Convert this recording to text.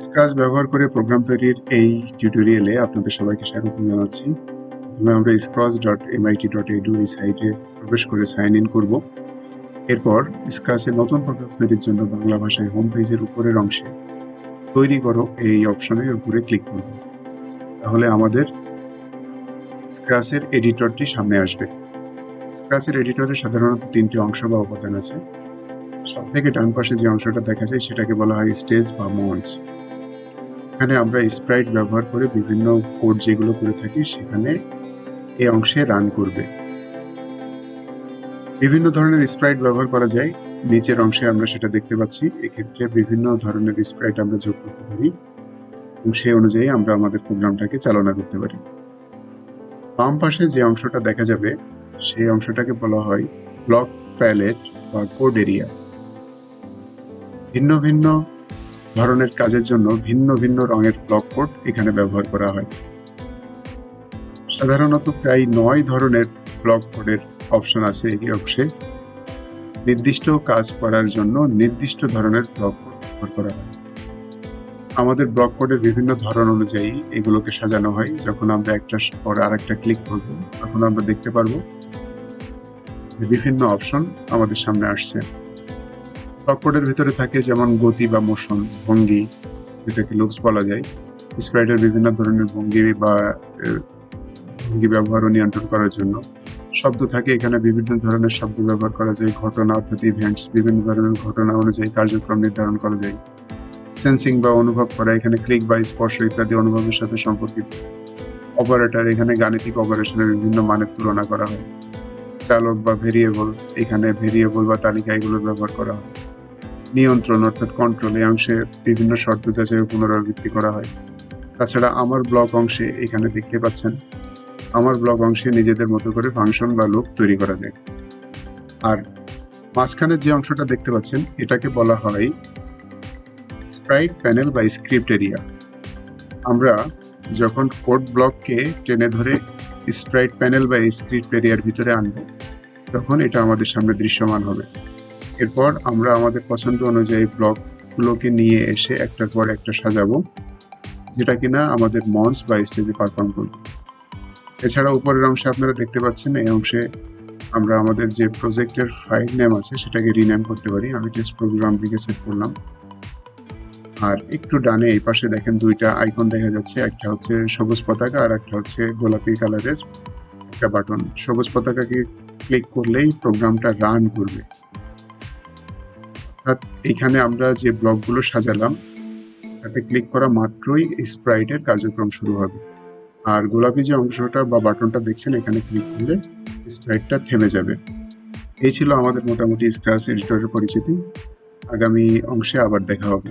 Scratch ব্যবহার করে programme তৈরির এই টিউটোরিয়ালে আপনাদের সবাইকে স্বাগত জানাচ্ছি। প্রথমে আমরা scratch.mit.edu এই সাইটে প্রবেশ করে সাইন ইন করব। এরপর স্ক্র্যাচে নতুন প্রোগ্রাম তৈরির জন্য বাংলা ভাষায় হোম পেজের উপরের অংশে তৈরি করো এই অপশনের উপরে ক্লিক করব। তাহলে আমাদের স্ক্র্যাচের এডিটরটি সামনে আসবে। স্ক্র্যাচের এডিটরে সাধারণত তিনটি অংশ বা উপাদান আছে। সবথেকে ডান পাশে যে অংশটা দেখা যায় সেটাকে বলা হয় স্টেজ বা মঞ্চ। এখানে আমরা স্প্রাইট ব্যবহার করে বিভিন্ন কোড যেগুলো করে থাকি সেখানে এই অংশে রান করবে। বিভিন্ন ধরনের স্প্রাইট ব্যবহার করা যায়, নিচের অংশে আমরা সেটা দেখতে পাচ্ছি। এক্ষেত্রে বিভিন্ন ধরনের স্প্রাইট আমরা যোগ করতে পারি এবং সেই অনুযায়ী আমরা আমাদের প্রোগ্রামটাকে চালনা করতে পারি। বাম পাশে যে অংশটা দেখা যাবে সেই অংশটাকে বলা হয় ব্লক প্যালেট বা কোড এরিয়া। ভিন্ন ভিন্ন ধরনের কাজের জন্য ভিন্ন ভিন্ন রঙের ব্লক কোড এখানে ব্যবহার করা হয়। সাধারণত প্রায় 9 ধরনের ব্লক কোডের অপশন আছে এই অংশে। নির্দিষ্ট কাজ করার জন্য নির্দিষ্ট ধরনের ব্লক কোড ব্যবহার করা হয়। আমাদের ব্লক কোডের বিভিন্ন ধরন অনুযায়ী এগুলোকে সাজানো হয়। যখন আমরা একটার পর আরেকটা ক্লিক করব তখন আমরা দেখতে পারবো যে বিভিন্ন অপশন আমাদের সামনে আসছে। ব্লক কোডের ভিতরে থাকে যেমন গতি বা মোশন, ভঙ্গি, যেটাকে লুকস বলা যায়। স্প্রাইটের বিভিন্ন ধরনের ভঙ্গি ব্যবহার ও নিয়ন্ত্রণ করার জন্য শব্দ থাকে। এখানে বিভিন্ন ধরনের শব্দ ব্যবহার করা যায়। ঘটনা অর্থাৎ ইভেন্টস, বিভিন্ন ধরনের ঘটনা অনুযায়ী কার্যক্রম নির্ধারণ করা যায়। সেন্সিং বা অনুভব করা, এখানে ক্লিক বা স্পর্শ ইত্যাদি অনুভবের সাথে সম্পর্কিত। অপারেটর, এখানে গাণিতিক অপারেশনের বিভিন্ন মানের তুলনা করা হয়। চালক বা ভেরিয়েবল, এখানে ভেরিয়েবল বা তালিকা এগুলোর ব্যবহার করা হয়। নিয়ন্ত্রণ অর্থাৎ কন্ট্রোল, এই অংশে বিভিন্ন শর্ত যাচাই ও পুনরাবৃত্তি করা হয়। তাছাড়া আমার ব্লক অংশে এখানে দেখতে পাচ্ছেন আমার ব্লক অংশে নিজেদের মতো করে ফাংশন বা লুপ তৈরি করা যায়। আর মাঝখানে যে অংশটা দেখতে পাচ্ছেন এটাকে বলা হয় স্প্রাইট প্যানেল বা স্ক্রিপ্ট এরিয়া। আমরা যখন কোড ব্লককে টেনে ধরে স্প্রাইট প্যানেল বা স্ক্রিপ্ট এরিয়ার ভিতরে আনবো তখন এটা আমাদের সামনে দৃশ্যমান হবে। এরপর আমরা আমাদের পছন্দ অনুযায়ী ব্লকগুলোকে নিয়ে এসে একটার পর একটা সাজাবো, যেটা কিনা আমাদের মঞ্চ বা স্টেজে পারফর্ম করব। এছাড়া উপরের অংশে আপনারা দেখতে পাচ্ছেন এই অংশে আমরা আমাদের যে প্রজেক্টের ফাইল নেম আছে সেটাকে রিনেম করতে পারি। আমি টেস্ট প্রোগ্রাম লিখে সেভ করলাম। আর একটু ডানে এই পাশে দেখেন দুইটা আইকন দেখা যাচ্ছে, একটা হচ্ছে সবুজ পতাকা আর একটা হচ্ছে গোলাপি কালারের একটা বাটন। সবুজ পতাকাকে ক্লিক করলেই প্রোগ্রামটা রান করবে। অর্থাৎ এখানে আমরা যে ব্লকগুলো সাজালাম তাতে ক্লিক করা মাত্রই স্প্রাইটের কার্যক্রম শুরু হবে। আর গোলাপি যে অংশটা বা বাটনটা দেখছেন এখানে ক্লিক করলে স্প্রাইটটা থেমে যাবে। এই ছিল আমাদের মোটামুটি স্ক্র্যাচ এডিটরের পরিচিতি। আগামী অংশে আবার দেখা হবে।